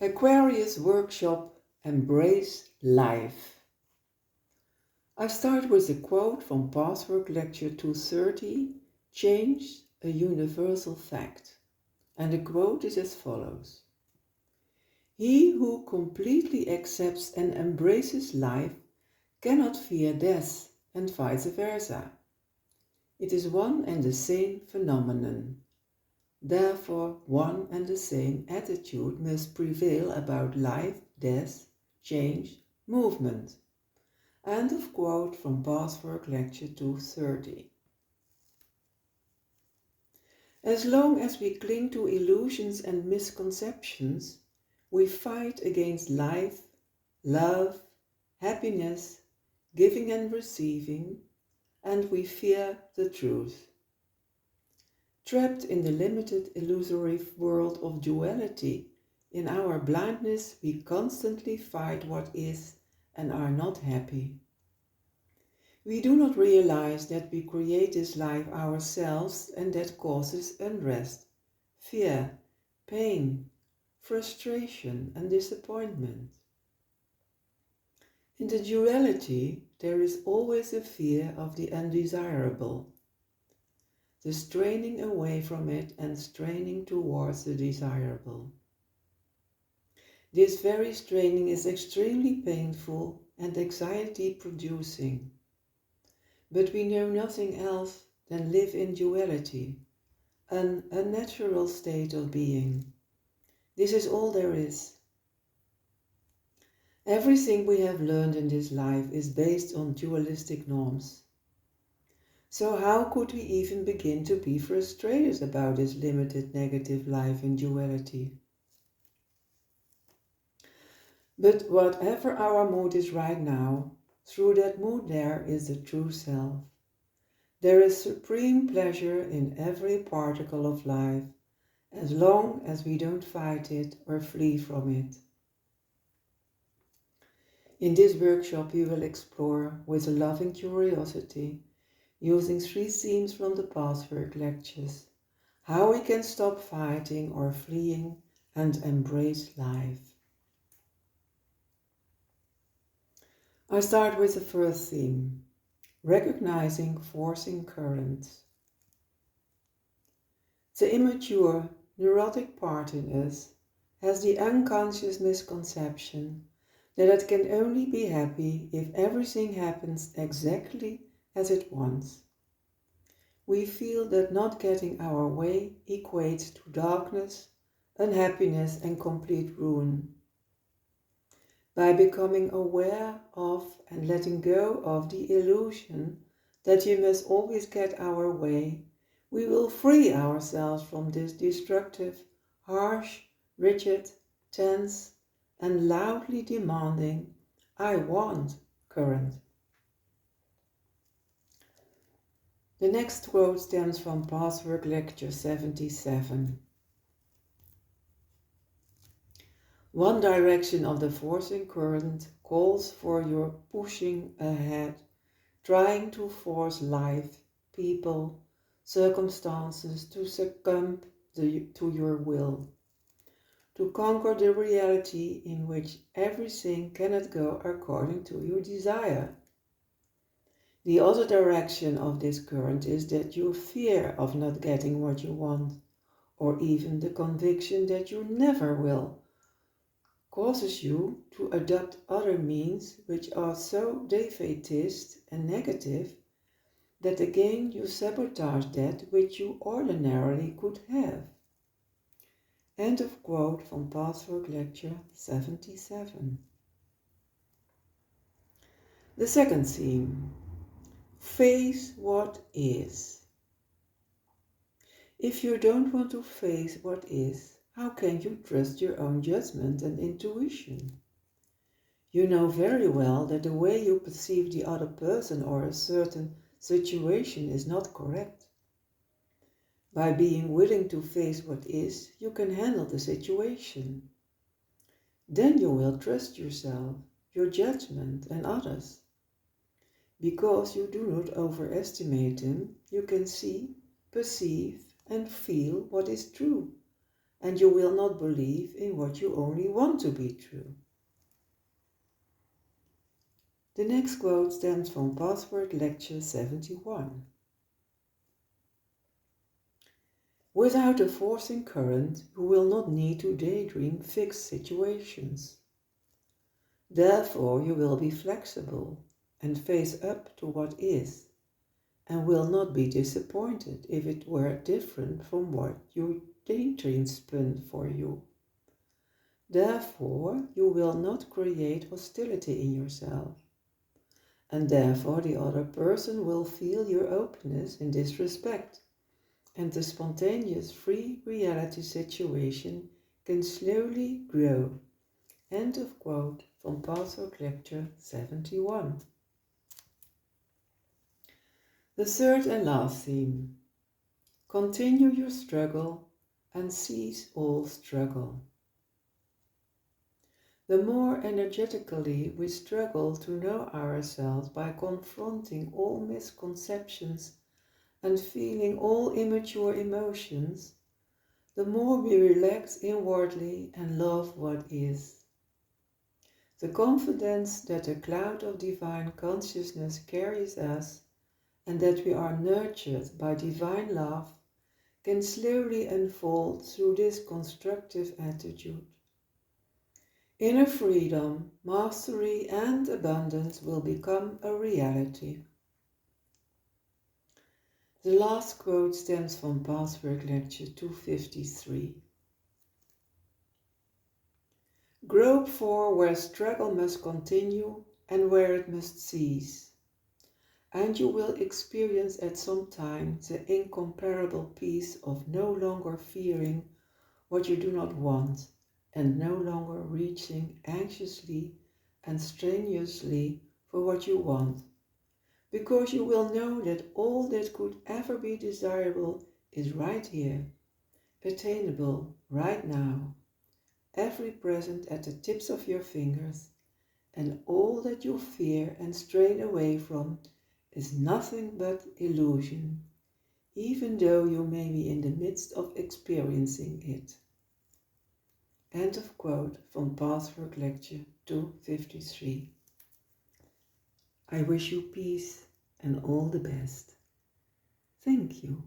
Aquarius workshop Embrace Life. I start with a quote from Pathwork lecture 230, Change a Universal Fact. And the quote is as follows. He who completely accepts and embraces life cannot fear death, and vice versa. It is one and the same phenomenon. Therefore, one and the same attitude must prevail about life, death, change, movement. End of quote from Pathwork lecture 230. As long as we cling to illusions and misconceptions, we fight against life, love, happiness, giving and receiving, and we fear the truth. Trapped in the limited illusory world of duality, in our blindness we constantly fight what is and are not happy. We do not realize that we create this life ourselves and that causes unrest, fear, pain, frustration and disappointment. In the duality, there is always a fear of the undesirable, the straining away from it and straining towards the desirable. This very straining is extremely painful and anxiety-producing, but we know nothing else than live in duality, an unnatural state of being. This is all there is. Everything we have learned in this life is based on dualistic norms. So how could we even begin to be frustrated about this limited negative life in duality? But whatever our mood is right now, through that mood there is the true self. There is supreme pleasure in every particle of life, as long as we don't fight it or flee from it. In this workshop we will explore with a loving curiosity, using 3 themes from the Pathwork lectures, how we can stop fighting or fleeing and embrace life. I start with the first theme, recognizing forcing currents. The immature, neurotic part in us has the unconscious misconception that it can only be happy if everything happens exactly as it wants. We feel that not getting our way equates to darkness, unhappiness and complete ruin. By becoming aware of and letting go of the illusion that we must always get our way, we will free ourselves from this destructive, harsh, rigid, tense, and loudly demanding "I want" current. The next quote stems from Pathwork lecture 77. One direction of the forcing current calls for your pushing ahead, trying to force life, people, circumstances to succumb to your will, to conquer the reality in which everything cannot go according to your desire. The other direction of this current is that your fear of not getting what you want, or even the conviction that you never will, causes you to adopt other means which are so defeatist and negative that again you sabotage that which you ordinarily could have. End of quote from Pathwork lecture 77. The second theme, face what is. If you don't want to face what is, how can you trust your own judgment and intuition? You know very well that the way you perceive the other person or a certain situation is not correct. By being willing to face what is, you can handle the situation. Then you will trust yourself, your judgment and others. Because you do not overestimate them, you can see, perceive and feel what is true, and you will not believe in what you only want to be true. The next quote stems from Pathwork Lecture 71. Without a forcing current, you will not need to daydream fixed situations. Therefore, you will be flexible and face up to what is, and will not be disappointed if it were different from what your daydream spun for you. Therefore, you will not create hostility in yourself, and therefore the other person will feel your openness in this respect, and the spontaneous free reality situation can slowly grow. End of quote from Pathwork Lecture 71. The third and last theme. Continue your struggle and cease all struggle. The more energetically we struggle to know ourselves by confronting all misconceptions and feeling all immature emotions, the more we relax inwardly and love what is. The confidence that a cloud of divine consciousness carries us and that we are nurtured by divine love can slowly unfold through this constructive attitude. Inner freedom, mastery and abundance will become a reality. The last quote stems from Pathwork Lecture 253. Grope for where struggle must continue and where it must cease, and you will experience at some time the incomparable peace of no longer fearing what you do not want and no longer reaching anxiously and strenuously for what you want, because you will know that all that could ever be desirable is right here, attainable right now, every present at the tips of your fingers, and all that you fear and strain away from is nothing but illusion, even though you may be in the midst of experiencing it. End of quote from Pathwork Lecture 253. I wish you peace and all the best. Thank you.